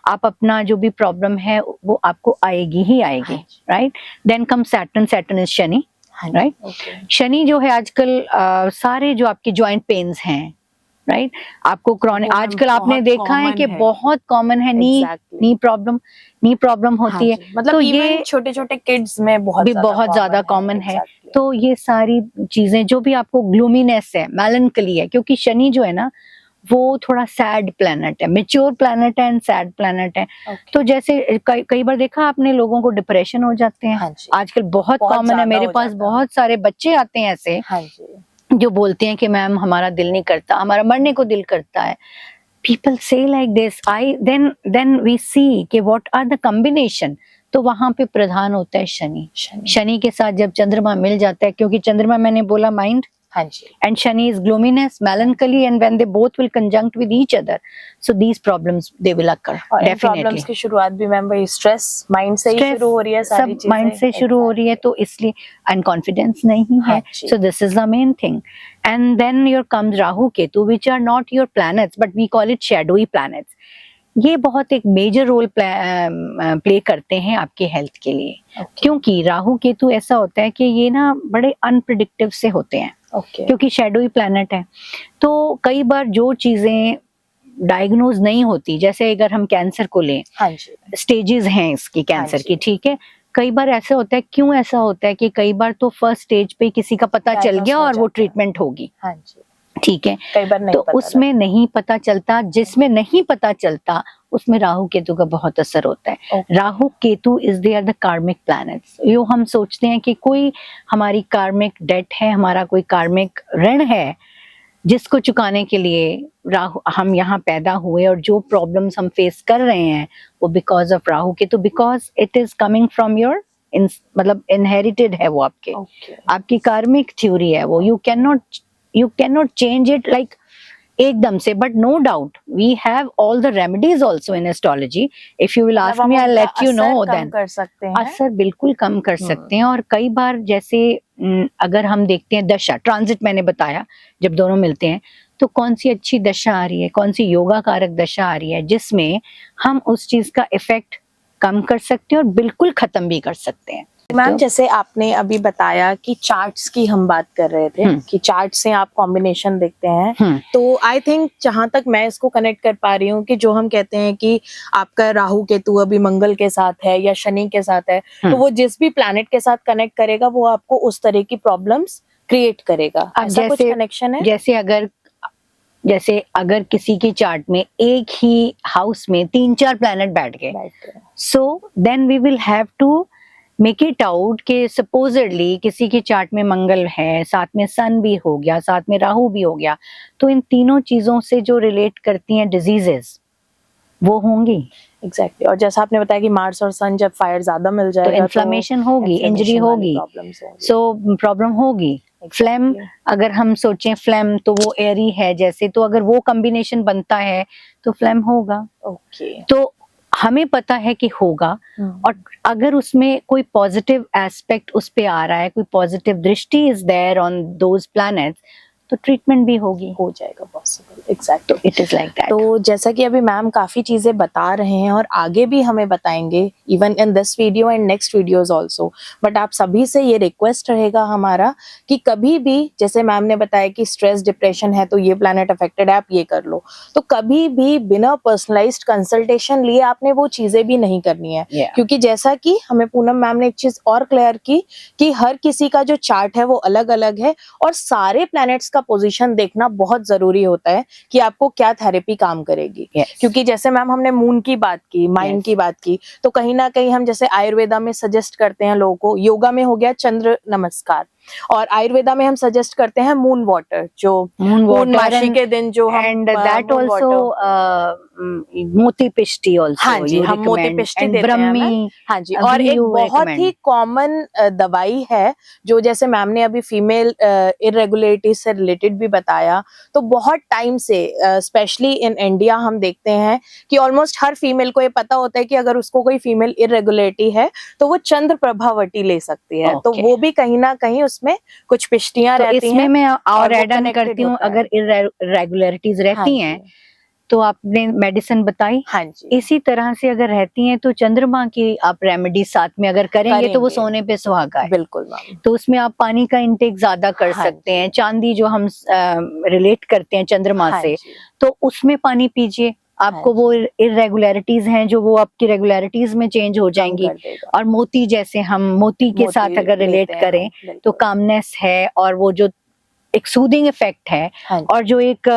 आप अपना जो भी प्रॉब्लम है वो आपको आएगी ही आएगी, right. Then come Saturn, Saturn is Shani, right. Shani जो है आजकल सारे जो आपके जॉइंट पेन्स हैं, राइट, आपको क्रॉनिक, आजकल आपने देखा है कि बहुत कॉमन है नी प्रॉब्लम होती है, मतलब तो ये छोटे छोटे किड्स में बहुत ज्यादा कॉमन है। तो ये सारी चीजें जो भी आपको ग्लूमीनेस है, मेलनकली है, क्योंकि शनि जो है ना वो थोड़ा सैड प्लैनेट है, मेच्योर प्लैनेट है एंड सैड प्लैनेट है। तो जैसे कई बार देखा आपने, लोगों को डिप्रेशन हो जाते हैं, आजकल बहुत कॉमन है। मेरे पास बहुत सारे बच्चे आते हैं ऐसे जो बोलते हैं कि मैम हमारा दिल नहीं करता, हमारा मरने को दिल करता है। People say like this, then we see कि what are the combination। तो वहां पे प्रधान होता है शनि। शनि के साथ जब चंद्रमा मिल जाता है, क्योंकि चंद्रमा मैंने बोला mind, and Shani is gloominess, melancholy, and when they both will conjunct with each other, so these problems they will occur definitely। Problems की शुरुआत भी मैम वही स्ट्रेस माइंड से ही शुरू हो रही है, सारी चीजें माइंड से शुरू हो रही है, तो इसलिए एंड कॉन्फिडेंस नहीं है, so this is the main thing। and then your comes Rahu Ketu, which are not your planets but we call it shadowy planets। ये बहुत एक मेजर रोल प्ले करते हैं आपके हेल्थ के लिए, क्योंकि राहु केतु ऐसा होता है कि ये ना बड़े अनप्रिडिक्टिव से होते हैं, क्योंकि शैडोई प्लैनेट है। तो कई बार जो चीजें डायग्नोज नहीं होती, जैसे अगर हम कैंसर को लें, स्टेजेस हैं इसकी कैंसर की, ठीक है, कई बार ऐसा होता है, क्यों ऐसा होता है कि कई बार तो फर्स्ट स्टेज पे किसी का पता चल गया और वो ट्रीटमेंट होगी, ठीक है, कई बार नहीं तो उसमें नहीं पता चलता, जिसमें नहीं पता चलता उसमें राहु केतु का बहुत असर होता है। Rahu Ketu is they are the karmic planets. यो हम सोचते हैं कि कोई हमारी कार्मिक डेट है, हमारा कोई कार्मिक ऋण है जिसको चुकाने के लिए राहु हम यहाँ पैदा हुए, और जो प्रॉब्लम्स हम फेस कर रहे हैं वो because of Rahu Ketu, because it is coming from your मतलब इनहेरिटेड है वो आपकी कार्मिक थ्योरी है वो। You can not change it, like एकदम से, but no doubt we have all the remedies also in astrology. If you will ask मतलब मी, हम आई लेट यू असर नो. कम देन कर सकते हैं. असर बिल्कुल कम कर सकते हैं. और कई बार जैसे अगर हम देखते हैं दशा ट्रांजिट, मैंने बताया जब दोनों मिलते हैं तो कौन सी अच्छी दशा आ रही है, कौन सी योगा कारक दशा आ रही है, जिसमें हम उस चीज का इफेक्ट कम कर सकते हैं और बिल्कुल खत्म भी कर सकते हैं. मैम जैसे आपने अभी बताया कि चार्ट्स की हम बात कर रहे थे कि चार्ट से आप कॉम्बिनेशन देखते हैं, तो आई थिंक जहां तक मैं इसको कनेक्ट कर पा रही हूँ कि जो हम कहते हैं कि आपका राहु केतु अभी मंगल के साथ है या शनि के साथ है, तो वो जिस भी प्लैनेट के साथ कनेक्ट करेगा वो आपको उस तरह की प्रॉब्लम्स क्रिएट करेगा. ऐसा कुछ कनेक्शन है? जैसे अगर किसी की चार्ट में एक ही हाउस में 3-4 प्लैनेट बैठ गए, so then we will have to make it out कि सपोजिडली किसी की चार्ट में मंगल है, साथ में सन भी हो गया, साथ में राहु भी हो गया, तो इन तीनों चीजों से जो रिलेट करती हैं डिजीजेस वो होंगी. एग्जैक्टली. और जैसा आपने बताया कि मार्स और सन जब फायर ज्यादा मिल जाएगा तो इन्फ्लेमेशन होगी, इंजरी होगी, सो प्रॉब्लम होगी. फ्लेम, अगर हम सोचें फ्लेम तो वो एरी है जैसे, तो अगर वो कॉम्बिनेशन बनता है तो फ्लेम होगा. ओके. तो हमें पता है कि होगा. और अगर उसमें कोई पॉजिटिव एस्पेक्ट उस पे आ रहा है, कोई पॉजिटिव दृष्टि is there on those planets, तो ट्रीटमेंट भी होगी, हो जाएगा possible. Exactly. It is like that. तो जैसा कि अभी मैम काफी चीजें बता रहे हैं और आगे भी हमें बताएंगे, even in this video and next videos also, but आप सभी से ये रिक्वेस्ट रहेगा हमारा कि कभी भी, जैसे मैम ने बताया कि स्ट्रेस डिप्रेशन है तो ये प्लैनेट अफेक्टेड है, आप ये कर लो, तो कभी भी बिना पर्सनलाइज्ड कंसल्टेशन लिए आपने वो चीजें भी नहीं करनी है. क्योंकि जैसा कि हमें पूनम मैम ने एक चीज और क्लियर की कि हर किसी का जो चार्ट है वो अलग अलग है और सारे प्लैनेट्स का पोजीशन देखना बहुत जरूरी होता है कि आपको क्या थेरेपी काम करेगी. क्योंकि जैसे मैम हमने मून की बात की, माइंड की बात की, तो कहीं ना कहीं हम जैसे आयुर्वेदा में सजेस्ट करते हैं लोगों को, योगा में हो गया चंद्र नमस्कार, और आयुर्वेदा में हम सजेस्ट करते हैं मून वाटर, जो पूर्णमासी के दिन जो हम, एंड दैट आल्सो मोती पिष्टी आल्सो. हाँ जी, हम मोती पिष्टी देते हैं. हाँ जी. और एक बहुत ही कॉमन दवाई है जो जैसे मैम ने अभी फीमेल इरेगुलरिटी से रिलेटेड भी बताया, तो बहुत टाइम से स्पेशली इन इंडिया हम देखते हैं कि ऑलमोस्ट हर फीमेल को ये पता होता है कि अगर उसको कोई फीमेल इरेगुलरिटी है तो वो चंद्र प्रभावती ले सकती है. तो वो भी कहीं ना कहीं उसमें कुछ पिष्टियां रहती हैं. इसमें मैं और ऐड ऑन करती हूँ, अगर इरेगुलरिटीज रहती हैं तो आपने मेडिसिन बताई. हाँ जी. इसी तरह से अगर रहती हैं तो चंद्रमा की आप रेमेडी साथ में अगर करेंगे तो वो सोने पे सुहागा है. बिल्कुल मैम. तो उसमें आप पानी का इंटेक ज्यादा कर सकते हैं. चांदी जो हम रिलेट करते हैं चंद्रमा से, तो उसमें पानी पीजिए. आपको वो इरेगुलरिटीज हैं जो वो आपकी रेगुलरिटीज में चेंज हो जाएंगी. और मोती, जैसे हम मोती के साथ अगर रिलेट करें तो कामनेस है और वो जो एक सूदिंग इफेक्ट है. और जो एक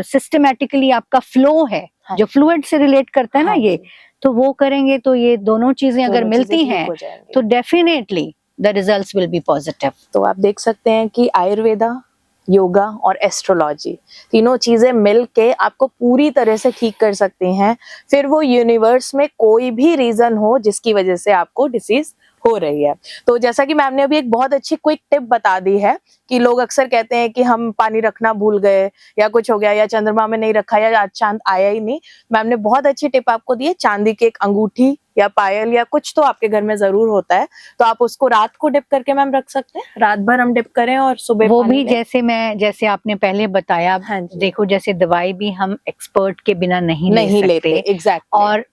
सिस्टमैटिकली आपका फ्लो है, जो फ्लूइड से रिलेट करता है ना ये, तो वो करेंगे तो ये दोनों चीजें अगर मिलती हैं तो definitely the results will be positive. तो आप देख सकते हैं कि आयुर्वेदा, योगा और एस्ट्रोलॉजी तीनों चीजें मिलके आपको पूरी तरह से ठीक कर सकती हैं. फिर वो यूनिवर्स में कोई भी रीजन हो जिसकी वजह से आपको डिसीज हो रही है. तो जैसा कि मैम ने अभी एक बहुत अच्छी क्विक टिप बता दी है कि लोग अक्सर कहते हैं कि हम पानी रखना भूल गए या कुछ हो गया या चंद्रमा में नहीं रखा या आज चांद आया ही नहीं. मैम ने बहुत अच्छी टिप आपको दी है. चांदी की एक अंगूठी या पायल या कुछ तो आपके घर में जरूर होता है, तो आप उसको रात को डिप करके मैम रख सकते हैं. रात भर हम डिप करें और सुबह वो भी जैसे आपने पहले बताया. देखो, जैसे दवाई भी हम एक्सपर्ट के बिना नहीं लेते. एग्जैक्टली. और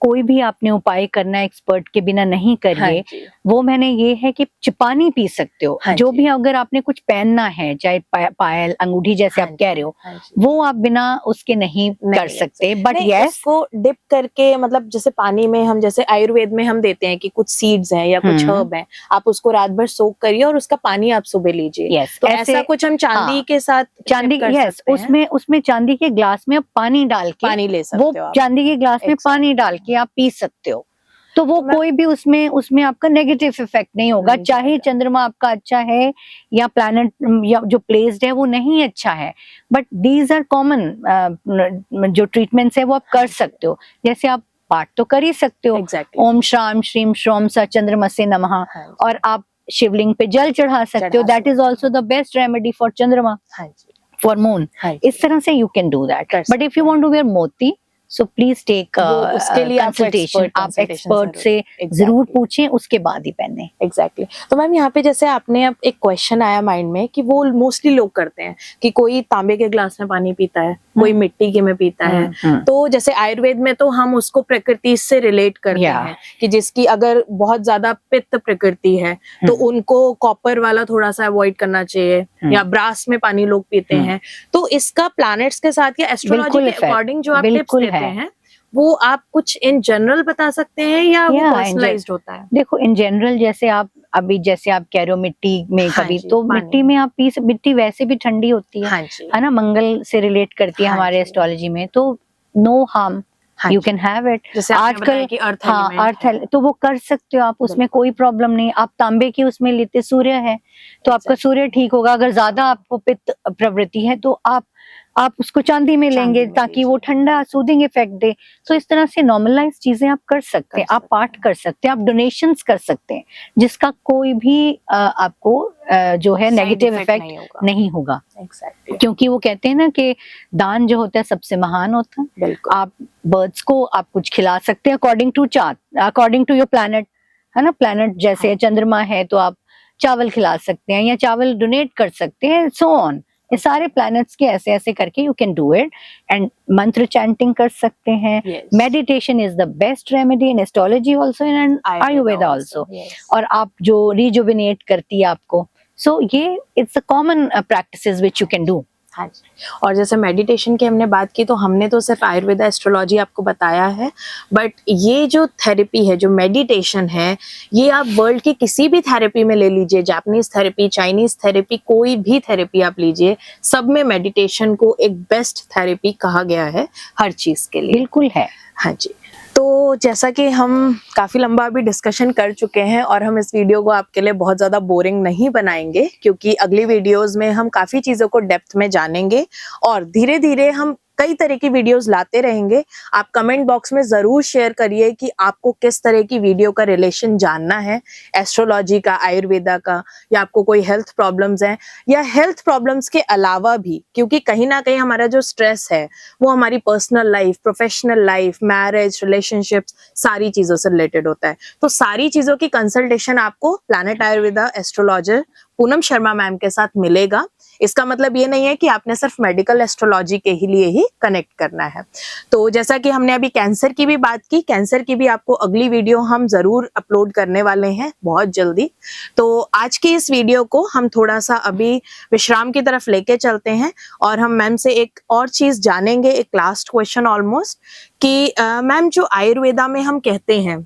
कोई भी आपने उपाय करना है एक्सपर्ट के बिना नहीं करिए. वो मैंने ये है कि पानी पी सकते हो. जो भी अगर आपने कुछ पहनना है, चाहे पायल, अंगूठी जैसे आप कह रहे हो, वो आप बिना उसके नहीं कर सकते. बट यस, उसको डिप करके, मतलब जैसे पानी में हम, जैसे आयुर्वेद में हम देते हैं कि कुछ सीड्स हैं या कुछ हर्ब हैं, आप उसको रात भर सोक करिए और उसका पानी आप सुबह लीजिए. तो ऐसा कुछ हम चांदी के साथ, उसमें चांदी के ग्लास में आप पानी डाल के पानी ले सकते हो. वो चांदी के ग्लास में पानी डाल के आप पी सकते हो. तो वो कोई भी उसमें आपका नेगेटिव इफेक्ट नहीं होगा. चाहे चंद्रमा आपका अच्छा है या प्लैनेट या जो प्लेस्ड है वो नहीं अच्छा है, बट दीज आर कॉमन जो ट्रीटमेंट्स है वो आप कर सकते हो. जैसे आप पाठ तो कर ही सकते हो. ओम श्राम श्रीम श्रोम स चंद्रमसे नमः. और आप शिवलिंग पे जल चढ़ा सकते हो. That is also the best remedy for चंद्रमा. फॉर मून, हाँ जी। इस तरह से यू कैन डू दैट. कर but if you want to wear मोती, सो प्लीज टेक उसके लिए आपको कंसल्टेशन. expert आप consultation एक्सपर्ट से जरूर- जरूर Exactly. पूछें, उसके बाद ही पहने. एग्जैक्टली तो मैम यहाँ पे जैसे आपने अब एक क्वेश्चन आया माइंड में कि वो मोस्टली लोग करते हैं कि कोई तांबे के ग्लास में पानी पीता है, कोई मिट्टी के में पीता है. तो जैसे आयुर्वेद में तो हम उसको प्रकृति से रिलेट करते Yeah. हैं कि जिसकी अगर बहुत ज्यादा पित्त प्रकृति है तो उनको कॉपर वाला थोड़ा सा अवॉइड करना चाहिए, या ब्रास में पानी लोग पीते हैं. तो इसका प्लैनेट्स के साथ या एस्ट्रोलॉजी बिल्कुल के effect, अकॉर्डिंग जो आप टिप्स बिल्कुल देते है. हैं वो आप कुछ इन जनरल बता सकते हैं या वो Yeah, पर्सनलाइज्ड होता है? देखो इन जनरल जैसे आप अभी जैसे आप कह रहे हो मिट्टी में हाँ कभी जी, तो पानी मिट्टी में आप मिट्टी वैसे भी ठंडी होती है हाँ जी, है ना, मंगल से रिलेट करती है हाँ हमारे जी। एस्ट्रोलॉजी में, तो नो हार्म, हाँ यू जी। Can have it. जैसे आपने बताया कि अर्थ हाँ एलिमेंट अर्थ है तो वो कर सकते हो आप, उसमें कोई प्रॉब्लम नहीं. आप तांबे की उसमें लेते, सूर्य है तो आपका सूर्य ठीक होगा. अगर ज्यादा आपको पित्त प्रवृत्ति है तो आप उसको चांदी में लेंगे में ताकि वो ठंडा सूदिंग इफेक्ट दे. तो इस तरह से नॉर्मलाइज चीजें आप कर सकते हैं. आप पाठ कर सकते हैं, आप डोनेशंस कर सकते हैं, जिसका कोई भी आपको जो है नेगेटिव इफेक्ट नहीं होगा. एग्जैक्टली क्योंकि वो कहते हैं ना कि दान जो होता है सबसे महान होता है. बिल्कुल आप बर्ड्स को आप कुछ खिला सकते हैं according to chart, according to your planet, है ना. प्लैनेट जैसे चंद्रमा है तो आप चावल खिला सकते हैं या चावल डोनेट कर सकते हैं, सो ऑन. ये सारे प्लैनेट्स के ऐसे ऐसे करके you can do it. And मंत्र चैंटिंग कर सकते हैं. Yes. Meditation is the best remedy in astrology also, in Ayurveda also. और आप जो रिजुविनेट करती है आपको, सो ये it's a common practices which you can do. हाँ जी. और जैसे मेडिटेशन की हमने बात की तो हमने तो सिर्फ आयुर्वेदा एस्ट्रोलॉजी आपको बताया है, बट ये जो थेरेपी है, जो मेडिटेशन है, ये आप वर्ल्ड की किसी भी थेरेपी में ले लीजिए, जापानीज थेरेपी, चाइनीज थेरेपी, कोई भी थेरेपी आप लीजिए, सब में मेडिटेशन को एक बेस्ट थेरेपी कहा गया है हर चीज के लिए. बिल्कुल है. हाँ जी. तो जैसा कि हम काफ़ी लंबा अभी डिस्कशन कर चुके हैं और हम इस वीडियो को आपके लिए बहुत ज़्यादा बोरिंग नहीं बनाएंगे, क्योंकि अगली वीडियोस में हम काफ़ी चीज़ों को डेप्थ में जानेंगे और धीरे धीरे हम कई तरह की वीडियोस लाते रहेंगे. आप कमेंट बॉक्स में ज़रूर शेयर करिए कि आपको किस तरह की वीडियो का रिलेशन जानना है, एस्ट्रोलॉजी का, आयुर्वेदा का, या आपको कोई हेल्थ प्रॉब्लम्स हैं, या हेल्थ प्रॉब्लम्स के अलावा भी, क्योंकि कहीं ना कहीं हमारा जो स्ट्रेस है वो हमारी personal life, professional life, marriage, relationships, सारी चीज़ों से रिलेटेड होता है. तो सारी चीज़ों की कंसल्टेशन आपको planet Ayurveda astrologer Poonam Sharma ma'am के साथ मिलेगा. इसका मतलब ये नहीं है कि आपने सिर्फ मेडिकल एस्ट्रोलॉजी के लिए ही कनेक्ट करना है. तो जैसा कि हमने अभी कैंसर की भी बात की, कैंसर की भी आपको अगली वीडियो हम जरूर अपलोड करने वाले हैं बहुत जल्दी. तो आज की इस वीडियो को हम थोड़ा सा अभी विश्राम की तरफ लेके चलते हैं और हम मैम से एक और चीज जानेंगे, एक लास्ट क्वेश्चन ऑलमोस्ट, कि मैम जो आयुर्वेदा में हम कहते हैं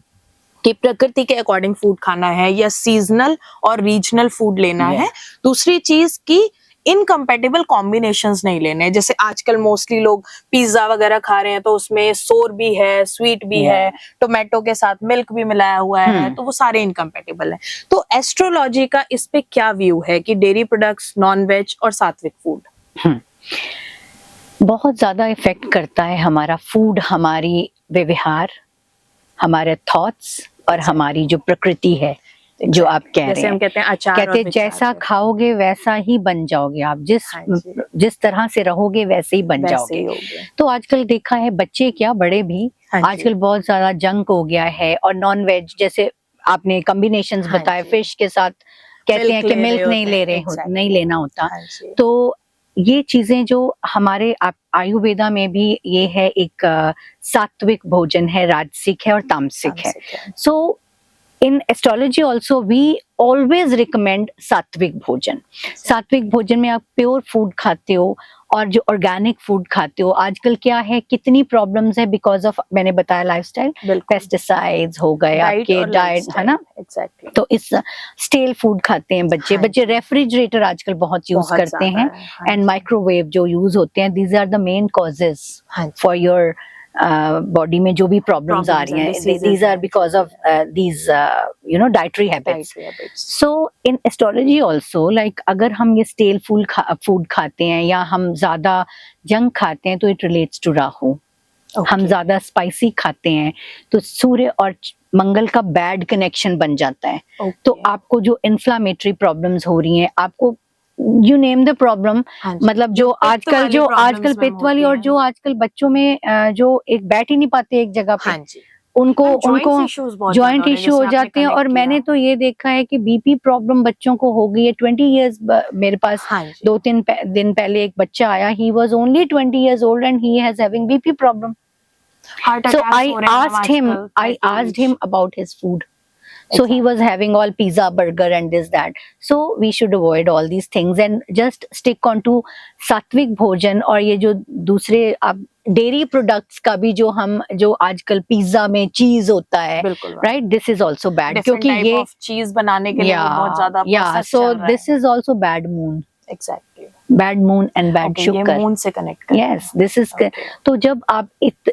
कि प्रकृति के अकॉर्डिंग फूड खाना है या सीजनल और रीजनल फूड लेना है, दूसरी चीज की इनकम्पेटेबल कॉम्बिनेशंस नहीं लेने. जैसे आजकल मोस्टली लोग पिज्जा वगैरह खा रहे हैं तो उसमें सोर भी है, स्वीट भी है, टोमेटो के साथ मिल्क भी मिलाया हुआ है, तो वो सारे इनकम्पेटेबल है. तो एस्ट्रोलॉजी का इस पे क्या व्यू है कि डेयरी प्रोडक्ट्स, नॉन वेज और सात्विक फूड? बहुत ज्यादा इफेक्ट करता है हमारा फूड, हमारी व्यवहार, हमारे थॉट्स और हमारी जो प्रकृति है, जो आप कह रहे जैसे हम हैं. कहते हैं अचार कहते और हैं विचार जैसा पे। खाओगे वैसा ही बन जाओगे आप. हाँ जी। जिस तरह से रहोगे वैसे ही बन वैसे जाओगे. ही हो गया। तो आजकल देखा है बच्चे क्या बड़े भी, हाँ जी। आजकल बहुत ज्यादा जंक हो गया है. और नॉन वेज जैसे आपने कॉम्बिनेशंस हाँ बताए, जी। फिश के साथ कहते हैं कि मिल्क नहीं ले रहे exactly. नहीं लेना होता. हाँ जी। तो ये चीजें जो हमारे आयुर्वेदा में भी ये है, एक सात्विक भोजन है, राजसिक है और तामसिक है. सो in astrology also we always recommend सात्विक भोजन. सात्विक भोजन में आप प्योर फूड खाते हो और जो ऑर्गेनिक फूड खाते हो. आजकल क्या है, कितनी प्रॉब्लम्स है बिकॉज ऑफ, मैंने बताया लाइफस्टाइल, पेस्टिसाइड्स हो गए, आपके डाइट, है ना. एग्जैक्टली. तो इस स्टेल फूड खाते हैं बच्चे. बच्चे रेफ्रिजरेटर आजकल बहुत यूज करते हैं, एंड माइक्रोवेव जो यूज होते हैं. These are the main causes for your body में जो भी प्रॉब्लम्स आ रही हैं. these are because of these dietary habits. So in astrology also, like अगर हम ये stale food खाते हैं या हम ज्यादा जंक खाते हैं तो it relates to राहु. हम ज्यादा स्पाइसी खाते हैं तो सूर्य और मंगल का बैड कनेक्शन बन जाता है. तो आपको जो इन्फ्लामेटरी प्रॉब्लम्स हो रही हैं, आपको यू नेम द प्रॉब्लम, हाँ जी। मतलब जो आजकल पित्त वाली और जो आजकल बच्चों में जो एक बैठ ही नहीं पाते एक जगह पे, हाँ जी, उनको जॉइंट इश्यू हो जाते हैं। और मैंने तो ये देखा है कि बीपी प्रॉब्लम बच्चों को हो गई है 20 इयर्स। मेरे पास हाँ जी, 2-3 दिन पहले एक बच्चा आया, he was only 20 years old and he has having BP problem. Heart So attack हो रहे हैं आजकल, I asked him about his food. So he was having all pizza, burger and this, that. So we should avoid all these things and just stick on to सात्विक भोजन। और ये जो दूसरे आप डेयरी प्रोडक्ट्स का भी जो आजकल पिज्जा में चीज होता है, बिल्कुल right, this is also bad, क्योंकि ये चीज बनाने के लिए वो बहुत ज्यादा प्रोसेस सो चल रहा है। This is also bad moon, exactly, bad moon and bad ये शुगर। मून से कनेक्ट कर, यस दिस इज। तो जब आप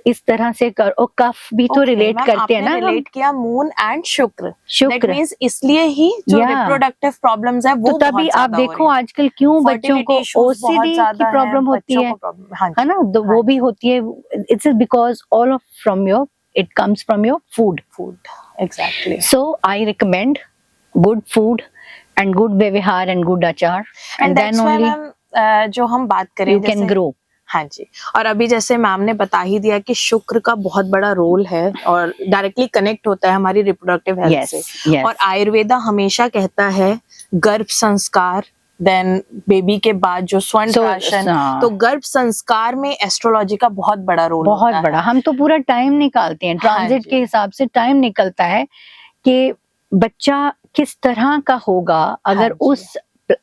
इस तरह से कर, और कफ भी तो रिलेट करते हैं ना, रिलेट किया मून एंड शुक्र, शुक्र दैट मींस इसलिए ही जो रिप्रोडक्टिव प्रॉब्लम्स है वो तो तभी आप देखो आजकल क्यों बच्चों को ओसीडी की प्रॉब्लम होती है ना, वो भी होती है। It's because all of from your, it comes from your food. Exactly. So I recommend good food and good व्यवहार एंड गुड आचार, एंड देन ओनली जो हम बात करें यू कैन ग्रो। हाँ जी, और अभी जैसे मैम ने बता ही दिया कि शुक्र का बहुत बड़ा रोल है और डायरेक्टली कनेक्ट होता है हमारी रिप्रोडक्टिव हेल्थ से। और आयुर्वेदा हमेशा कहता है गर्भ संस्कार, देन बेबी के बाद जो स्वर्ण प्राशन, तो गर्भ संस्कार में एस्ट्रोलॉजी का बहुत बड़ा रोल, बहुत बड़ा। हम तो पूरा टाइम निकालते हैं, ट्रांजिट के हिसाब से टाइम निकलता है कि बच्चा किस तरह का होगा। अगर उस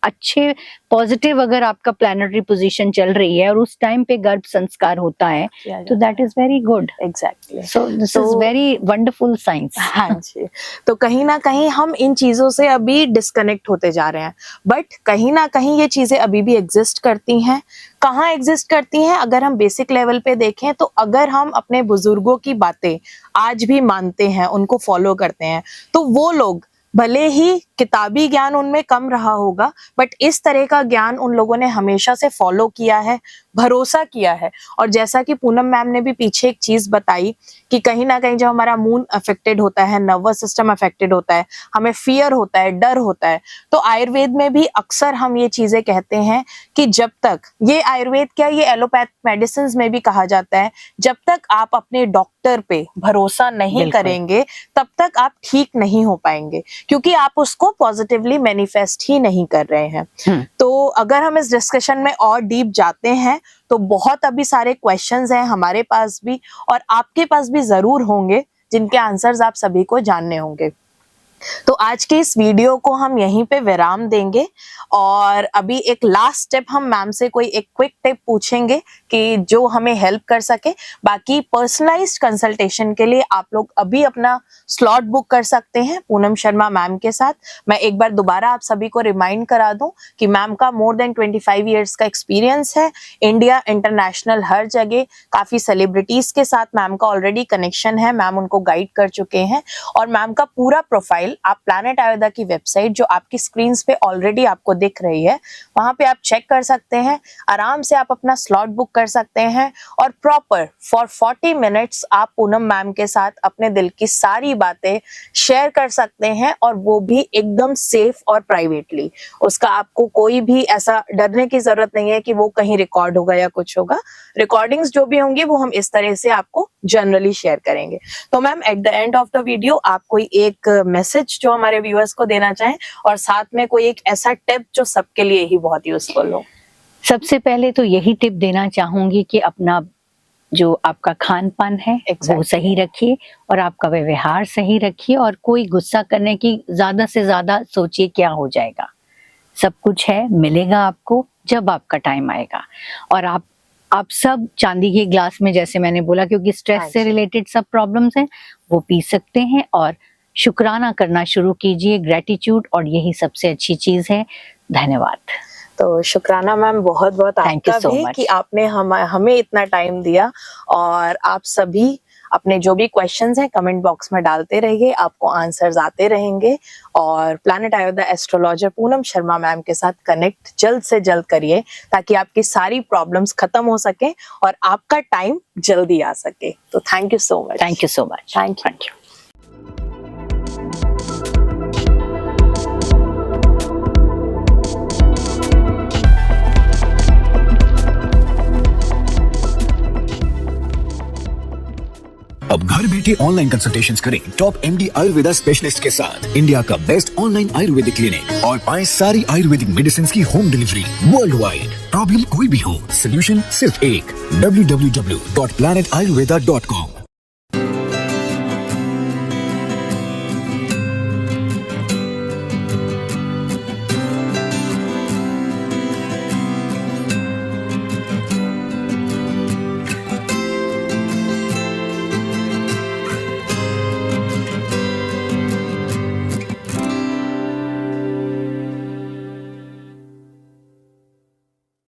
अच्छे पॉजिटिव अगर आपका प्लैनेटरी पोजीशन चल रही है और उस टाइम पे गर्भ संस्कार होता है, तो that is very good. Exactly, so this is very wonderful science. हाँ जी, तो कहीं ना कहीं हम इन चीजों से अभी डिस्कनेक्ट होते जा रहे हैं, बट कहीं ना कहीं ये चीजें अभी भी एग्जिस्ट करती हैं। कहाँ एग्जिस्ट करती हैं? अगर हम बेसिक लेवल पे देखें तो अगर हम अपने बुजुर्गों की बातें आज भी मानते हैं, उनको फॉलो करते हैं, तो वो लोग भले ही किताबी ज्ञान उनमें कम रहा होगा, बट इस तरह का ज्ञान उन लोगों ने हमेशा से फॉलो किया है, भरोसा किया है। और जैसा कि पूनम मैम ने भी पीछे एक चीज बताई कि कहीं ना कहीं जब हमारा मून अफेक्टेड होता है, नर्वस सिस्टम अफेक्टेड होता है, हमें फियर होता है, डर होता है, तो आयुर्वेद में भी अक्सर हम ये चीजें कहते हैं कि जब तक, ये आयुर्वेद क्या, ये एलोपैथ मेडिसिन में भी कहा जाता है, जब तक आप अपने डॉक्टर पे भरोसा नहीं करेंगे तब तक आप ठीक नहीं हो पाएंगे, क्योंकि आप उसको पॉजिटिवली मैनिफेस्ट ही नहीं कर रहे हैं। तो अगर हम इस डिस्कशन में और डीप जाते हैं तो बहुत अभी सारे क्वेश्चंस हैं हमारे पास भी और आपके पास भी जरूर होंगे, जिनके आंसर्स आप सभी को जानने होंगे। तो आज के इस वीडियो को हम यहीं पे विराम देंगे और अभी एक लास्ट स्टेप हम मैम से कोई एक क्विक टिप पूछेंगे कि जो हमें हेल्प कर सके। बाकी पर्सनलाइज्ड कंसल्टेशन के लिए आप लोग अभी अपना स्लॉट बुक कर सकते हैं पूनम शर्मा मैम के साथ। मैं एक बार दोबारा आप सभी को रिमाइंड करा दूं कि मैम का मोर देन 25 इयर्स का एक्सपीरियंस है, इंडिया इंटरनेशनल हर जगह, काफी सेलिब्रिटीज के साथ मैम का ऑलरेडी कनेक्शन है, मैम उनको गाइड कर चुके हैं। और मैम का पूरा प्रोफाइल आप प्लैनेट आयुर्वेदा की वेबसाइट जो आपकी स्क्रीन्स पे ऑलरेडी आपको दिख रही है, वहां पे आप चेक कर सकते हैं, आराम से आप अपना स्लॉट बुक कर सकते हैं और प्रॉपर फॉर 40 मिनट्स आप पूनम मैम के साथ अपने दिल की सारी बातें शेयर कर सकते हैं, और वो भी एकदम सेफ और प्राइवेटली। उसका आपको कोई भी ऐसा डरने की जरूरत नहीं है कि वो कहीं रिकॉर्ड होगा या कुछ होगा। रिकॉर्डिंग्स जो भी होंगी वो हम इस तरह से आपको जनरली शेयर करेंगे। तो ma'am at the end of the video आप कोई एक मैसेज जो हमारे व्यूअर्स को देना चाहें और साथ में कोई एक ऐसा टिप जो सबके लिए ही बहुत यूजफुल हो। सबसे पहले तो यही टिप देना चाहूंगी कि अपना जो आपका खान पान है वो सही रखिए और आपका व्यवहार सही रखिए, और कोई गुस्सा करने की ज्यादा से ज्यादा सोचिए क्या हो जाएगा। सब कुछ है, मिलेगा आपको जब आपका टाइम आएगा। और आप सब चांदी के ग्लास में, जैसे मैंने बोला, क्योंकि स्ट्रेस से रिलेटेड सब प्रॉब्लम्स हैं, वो पी सकते हैं और शुक्राना करना शुरू कीजिए, ग्रेटिट्यूड, और यही सबसे अच्छी चीज है। धन्यवाद। तो शुक्राना मैम बहुत बहुत आपका भी कि आपने हमें इतना टाइम दिया। और आप सभी अपने जो भी क्वेश्चंस हैं कमेंट बॉक्स में डालते रहिए, आपको आंसर्स आते रहेंगे। और planet Ayurveda astrologer Poonam Sharma ma'am के साथ कनेक्ट जल्द से जल्द करिए ताकि आपकी सारी प्रॉब्लम्स खत्म हो सके और आपका टाइम जल्दी आ सके। तो thank you so much. Thank you so much. Thank you. अब घर बैठे ऑनलाइन कंसल्टेशंस करें टॉप एमडी आयुर्वेदा स्पेशलिस्ट के साथ। इंडिया का बेस्ट ऑनलाइन आयुर्वेदिक क्लिनिक और पाएं सारी आयुर्वेदिक मेडिसिन की home delivery world wide. Problem कोई भी हो, सोल्यूशन सिर्फ एक। www.planetayurveda.com